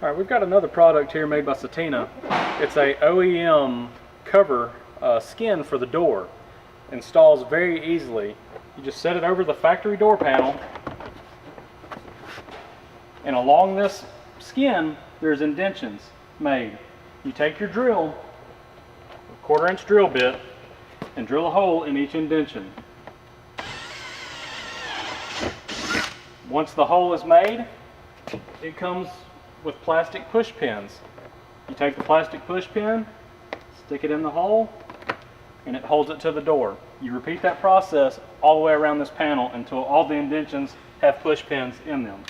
All right, we've got another product here made by Setina. It's a OEM cover skin for the door. Installs very easily. You just set it over the factory door panel, and along this skin there's indentions made. You take your drill, a 1/4 inch drill bit, and drill a hole in each indention. Once the hole is made, it comes with plastic push pins. You take the plastic push pin, stick it in the hole, and it holds it to the door. You repeat that process all the way around this panel until all the indentions have push pins in them.